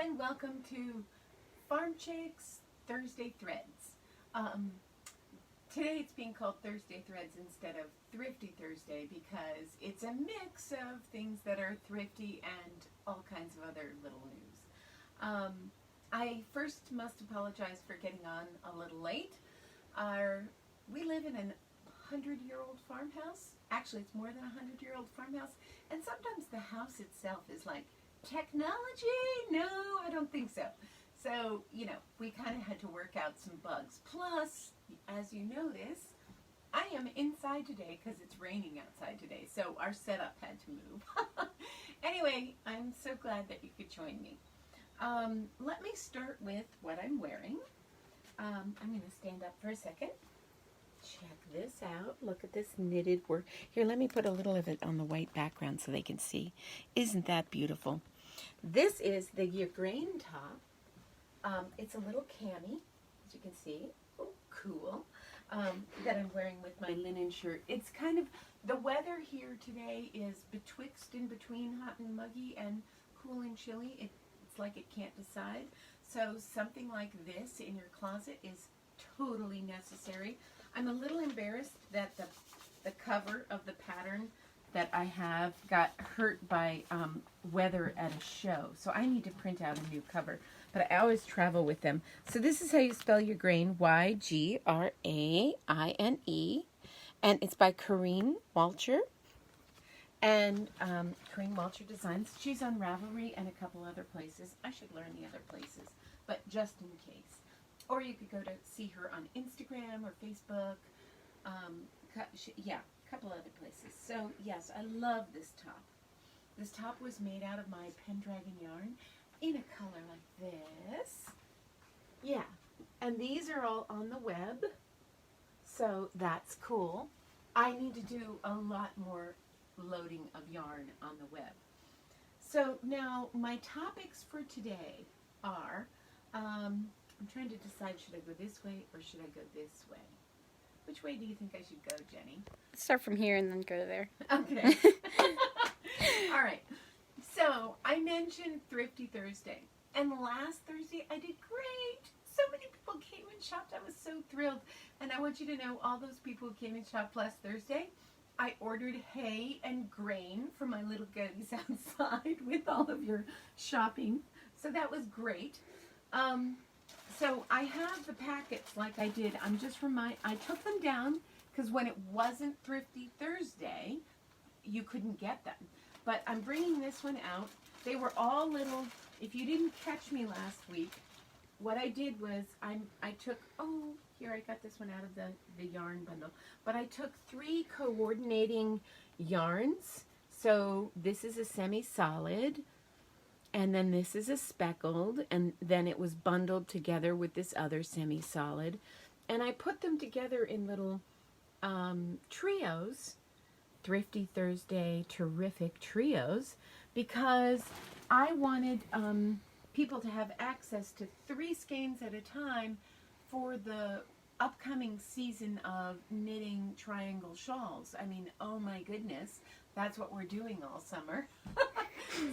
and welcome to Farm Chicks Thursday Threads. Today it's being called Thursday Threads instead of Thrifty Thursday because it's a mix of things that are thrifty and all kinds of other little news. I first must apologize for getting on a little late. We live in a 100-year-old farmhouse. Actually, it's more than a 100-year-old farmhouse. And sometimes the house itself is like, technology? No, I don't think so. So, we kind of had to work out some bugs. Plus, as you notice, I am inside today because it's raining outside today. So our setup had to move. Anyway, I'm so glad that you could join me. Let me start with what I'm wearing. I'm going to stand up for a second. Check this out. Look at this knitted work. Here, let me put a little of it on the white background so they can see. Isn't that beautiful? This is the Ygraine top. It's a little cami, as you can see. Oh, cool. That I'm wearing with my linen shirt. It's kind of, the weather here today is betwixt in between hot and muggy and cool and chilly. It's like it can't decide. So something like this in your closet is totally necessary. I'm a little embarrassed that the cover of the pattern that I have got hurt by weather at a show. So I need to print out a new cover. But I always travel with them. So this is how you spell Ygraine, Y-G-R-A-I-N-E. And it's by Corrine Walcher. And Corrine Walcher Designs. She's on Ravelry and a couple other places. I should learn the other places, but just in case. Or you could go to see her on Instagram or Facebook. Yeah, a couple other places. So, yes, I love this top. This top was made out of my Pendragon yarn in a color like this. Yeah, and these are all on the web, so that's cool. I need to do a lot more loading of yarn on the web. So now my topics for today are, I'm trying to decide, should I go this way or should I go this way? Which way do you think I should go, Jenny? Start from here and then go there. Okay. All right. So I mentioned Thrifty Thursday. And last Thursday I did great. So many people came and shopped. I was so thrilled. And I want you to know, all those people who came and shopped last Thursday, I ordered hay and grain for my little goodies outside with all of your shopping. So that was great. So I have the packets like I did. I took them down because when it wasn't Thrifty Thursday, you couldn't get them. But I'm bringing this one out. They were all little, if you didn't catch me last week, what I did was I took, here I got this one out of the yarn bundle. But I took 3 coordinating yarns. So this is a semi-solid. And then this is a speckled, and then it was bundled together with this other semi-solid. And I put them together in little trios, Thrifty Thursday terrific trios, because I wanted people to have access to 3 skeins at a time for the upcoming season of knitting triangle shawls. I mean, oh my goodness, that's what we're doing all summer.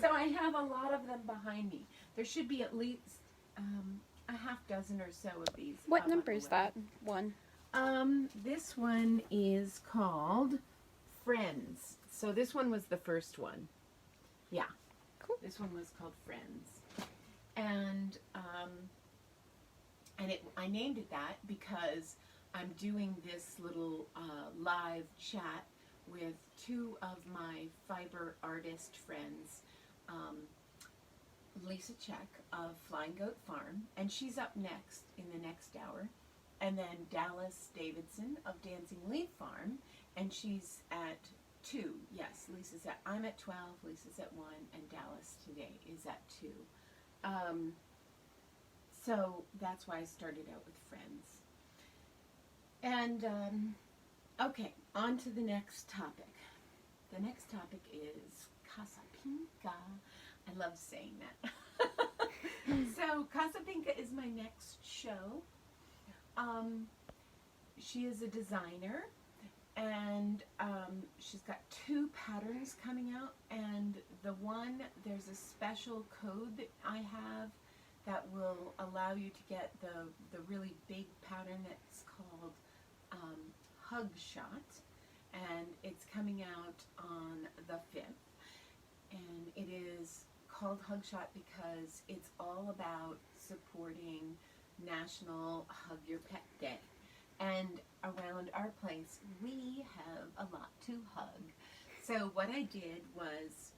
So I have a lot of them behind me. There should be at least a half dozen or so of these. What number is that one? This one is called Friends. So this one was the first one. Yeah. Cool. This one was called Friends. And I named it that because I'm doing this little live chat with 2 of my fiber artist friends, Lisa Check of Flying Goat Farm, and she's up next in the next hour, and then Dallas Davidson of Dancing Leaf Farm, and she's at 2. Yes, I'm at 12, Lisa's at 1, and Dallas today is at 2. So that's why I started out with Friends. And, okay, on to the next topic. The next topic is Casapinka. I love saying that. So Casapinka is my next show. She is a designer, and she's got 2 patterns coming out, and there's a special code that I have that will allow you to get the really big pattern that's called Hug Shot, and it's coming out on the 5th, and it is called Hug Shot because it's all about supporting National Hug Your Pet Day. And around our place, we have a lot to hug. So what I did was,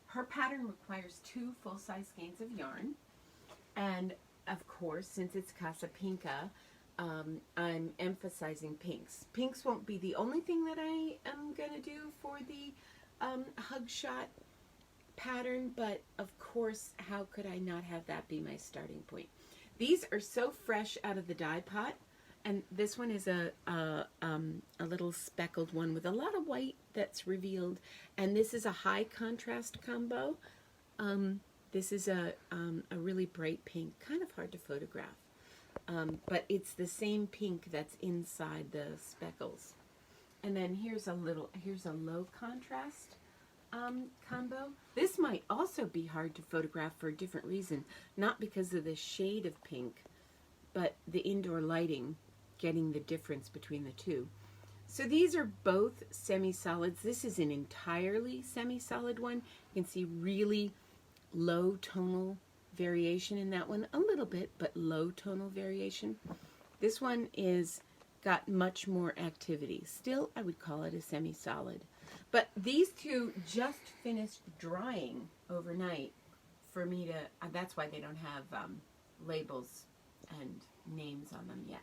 her pattern requires 2 full-size skeins of yarn. And, of course, since it's Casapinka, I'm emphasizing pinks. Pinks won't be the only thing that I am going to do for the Hug Shot pattern, but, of course, how could I not have that be my starting point? These are so fresh out of the dye pot. And this one is a little speckled one with a lot of white that's revealed. And this is a high contrast combo. This is a really bright pink, kind of hard to photograph. But it's the same pink that's inside the speckles. And then here's a low contrast combo. This might also be hard to photograph for a different reason. Not because of the shade of pink, but the indoor lighting, getting the difference between the two. So these are both semi-solids. This is an entirely semi-solid one. You can see really low tonal variation in that one. A little bit, but low tonal variation. This one is got much more activity. Still, I would call it a semi-solid. But these 2 just finished drying overnight for me to, that's why they don't have labels and names on them yet.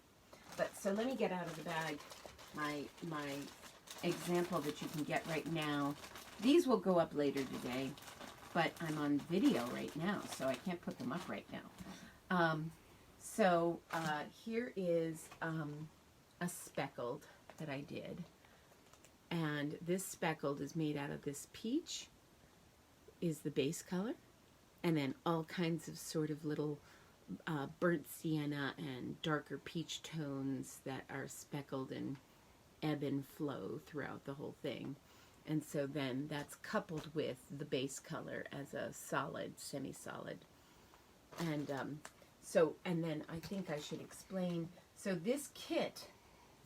But so let me get out of the bag my example that you can get right now. These will go up later today, but I'm on video right now, so I can't put them up right now. Here is a speckled that I did, and this speckled is made out of this peach is the base color, and then all kinds of sort of little burnt sienna and darker peach tones that are speckled and ebb and flow throughout the whole thing. And so then that's coupled with the base color as a solid, semi-solid. And and then I think I should explain. So this kit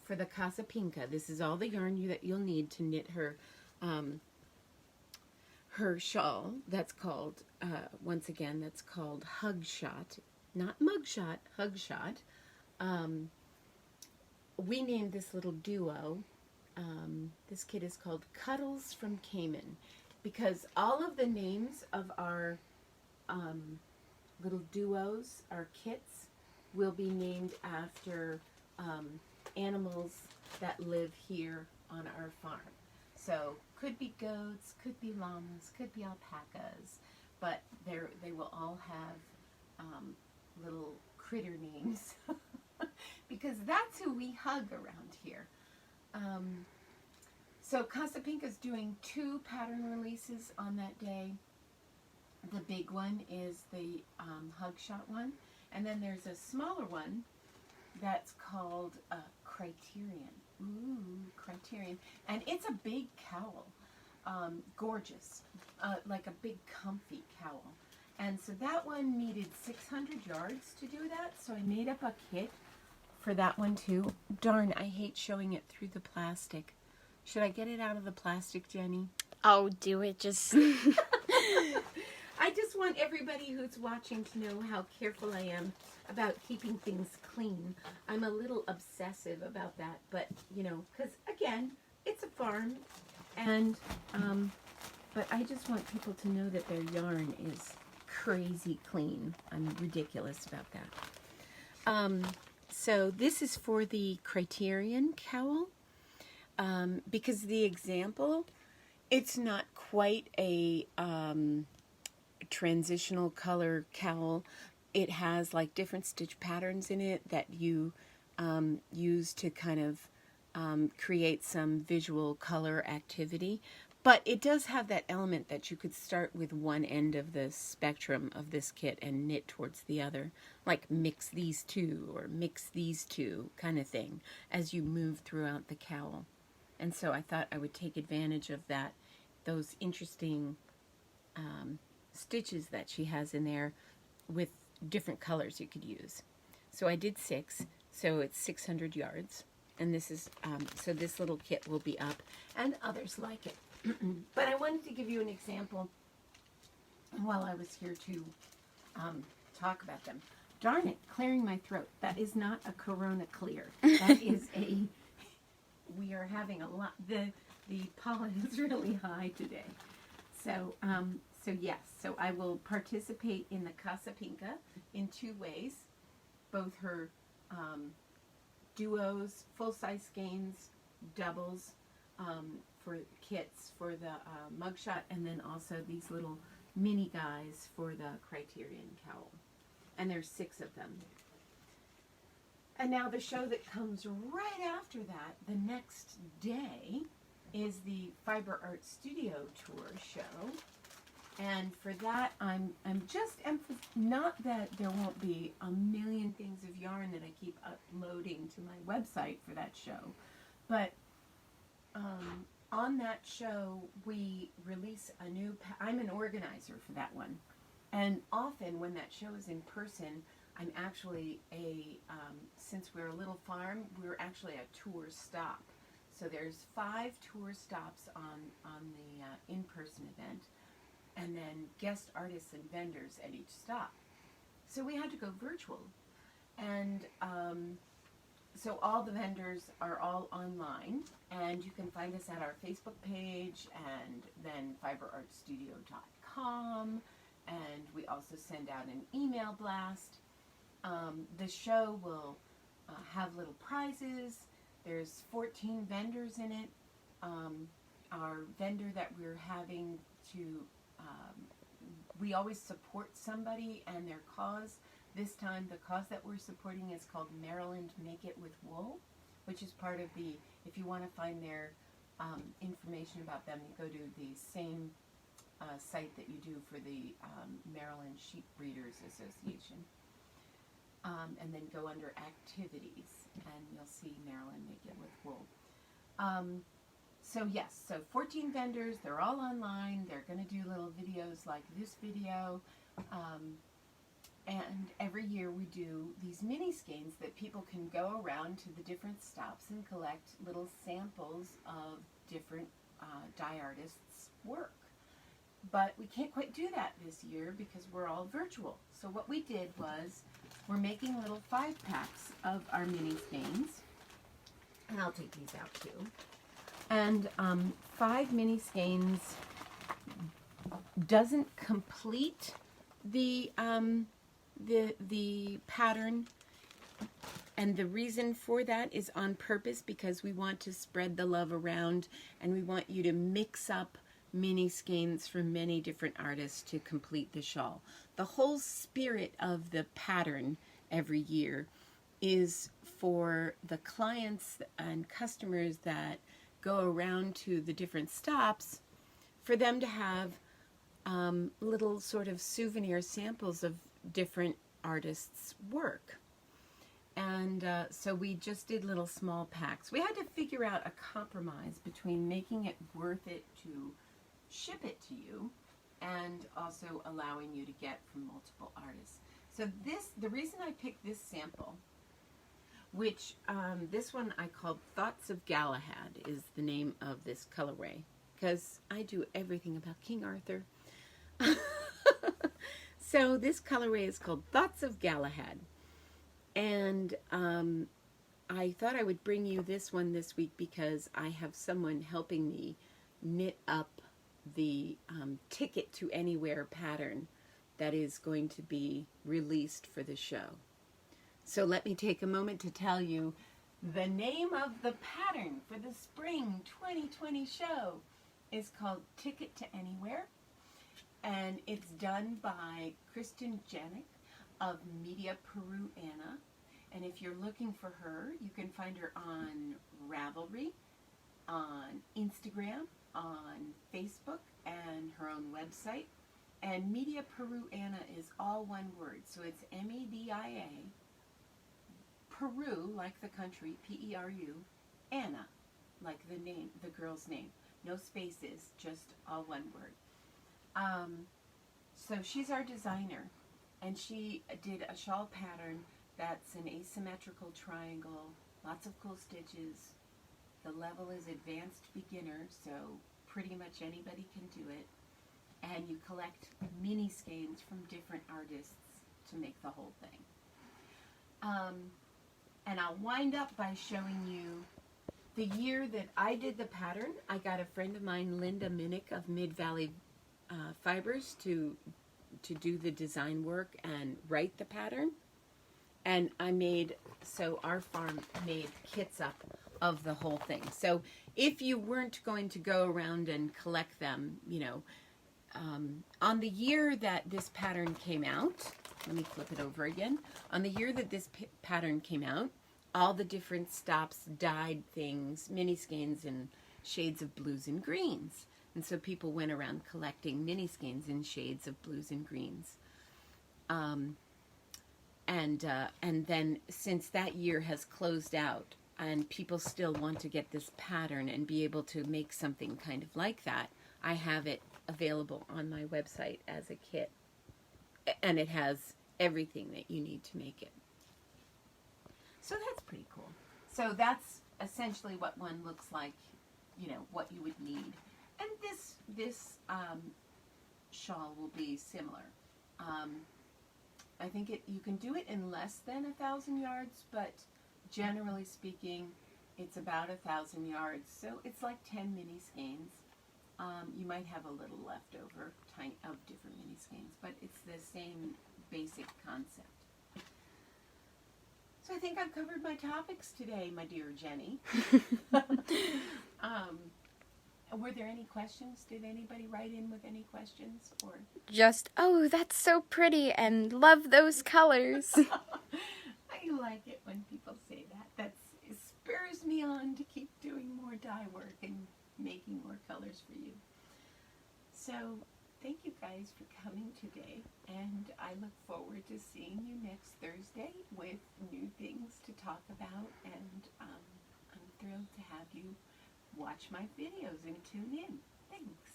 for the Casapinka, this is all the yarn that you'll need to knit her her shawl. That's called, once again, that's called Hug Shot. Not mugshot, Hug Shot. We named this little duo. This kit is called Cuddles from Cayman, because all of the names of our little duos, our kits, will be named after animals that live here on our farm. So could be goats, could be llamas, could be alpacas, but they will all have little critter names because that's who we hug around here. So Casapinka's doing 2 pattern releases on that day. The big one is the Hug Shot one, and then there's a smaller one that's called Criterion. Ooh, Criterion. And it's a big cowl. Gorgeous. Like a big comfy cowl. And so that one needed 600 yards to do that, so I made up a kit for that one too. Darn, I hate showing it through the plastic. Should I get it out of the plastic, Jenny? Oh, do it. Just... I just want everybody who's watching to know how careful I am about keeping things clean. I'm a little obsessive about that, but, you know, because, again, it's a farm, and, but I just want people to know that their yarn is crazy clean. I'm ridiculous about that. So this is for the Criterion cowl, because the example, it's not quite a transitional color cowl. It has like different stitch patterns in it that you use to kind of create some visual color activity. But it does have that element that you could start with one end of the spectrum of this kit and knit towards the other, like mix these two or mix these two kind of thing as you move throughout the cowl. And so I thought I would take advantage of that, those interesting stitches that she has in there with different colors you could use. So I did 6, so it's 600 yards. And this is, so this little kit will be up, and others like it. But I wanted to give you an example while I was here to talk about them. Darn it, clearing my throat. That is not a Corona clear. That is we are having a lot, the pollen is really high today. So, yes, so I will participate in the Casapinka in 2 ways, both her duos, full-size skeins, doubles for kits for the mugshot, and then also these little mini guys for the Criterion cowl. And there's 6 of them. And now the show that comes right after that, the next day, is the Fiber Art Studio Tour show. And for that, I'm just not that there won't be a million things of yarn that I keep uploading to my website for that show, but on that show we release a new. I'm an organizer for that one, and often when that show is in person, I'm actually since we're a little farm, we're actually a tour stop. So there's 5 tour stops on the in-person event, and then guest artists and vendors at each stop. So we had to go virtual. And so all the vendors are all online, and you can find us at our Facebook page, and then fiberartstudio.com, and we also send out an email blast. The show will have little prizes. There's 14 vendors in it. Our vendor that we're having to we always support somebody and their cause. This time the cause that we're supporting is called Maryland Make It With Wool, which is part of the, if you want to find their information about them, you go to the same site that you do for the Maryland Sheep Breeders Association. And then go under activities and you'll see Maryland Make It With Wool. So yes, so 14 vendors, they're all online, they're going to do little videos like this video, and every year we do these mini skeins that people can go around to the different stops and collect little samples of different dye artists' work. But we can't quite do that this year because we're all virtual. So what we did was, we're making little 5-packs of our mini skeins, and I'll take these out too. And 5 mini skeins doesn't complete the pattern, and the reason for that is on purpose, because we want to spread the love around, and we want you to mix up mini skeins from many different artists to complete the shawl. The whole spirit of the pattern every year is for the clients and customers that go around to the different stops, for them to have little sort of souvenir samples of different artists' work. And so we just did little small packs. We had to figure out a compromise between making it worth it to ship it to you and also allowing you to get from multiple artists. So the reason I picked this sample, which this one I called Thoughts of Galahad, is the name of this colorway, because I do everything about King Arthur. So this colorway is called Thoughts of Galahad, and I thought I would bring you this one this week because I have someone helping me knit up the Ticket to Anywhere pattern that is going to be released for the show. So let me take a moment to tell you the name of the pattern for the Spring 2020 show is called Ticket to Anywhere, and it's done by Kristen Janik of Media Peru Anna. And if you're looking for her, you can find her on Ravelry, on Instagram, on Facebook, and her own website. And Media Peru Anna is all one word, so it's MEDIA, Peru, like the country, P-E-R-U, Anna, like the name, the girl's name. No spaces, just all one word. So she's our designer, and she did a shawl pattern that's an asymmetrical triangle, lots of cool stitches. The level is advanced beginner, so pretty much anybody can do it. And you collect mini skeins from different artists to make the whole thing. And I'll wind up by showing you the year that I did the pattern. I got a friend of mine, Linda Minnick of Mid-Valley Fibers, to do the design work and write the pattern. And so our farm made kits up of the whole thing. So if you weren't going to go around and collect them, on the year that this pattern came out, let me flip it over again. On the year that this pattern came out, all the different stops dyed things, mini skeins in shades of blues and greens. And so people went around collecting mini skeins in shades of blues and greens. And then since that year has closed out and people still want to get this pattern and be able to make something kind of like that, I have it available on my website as a kit. And it has everything that you need to make it. So that's pretty cool. So that's essentially what one looks like, what you would need. And this shawl will be similar. I think you can do it in less than 1,000 yards, but generally speaking, it's about 1,000 yards. So it's like 10 mini skeins. You might have a little left over of different mini skeins, but it's the same basic concept. So I think I've covered my topics today, my dear Jenny. Were there any questions? Did anybody write in with any questions? Or Just, oh, that's so pretty and love those colors. I like it when people say that. It spurs me on to keep doing more dye work and making more colors for you. So thank you guys for coming today, and I look forward to seeing you next Thursday with new things to talk about, and I'm thrilled to have you watch my videos and tune in. Thanks.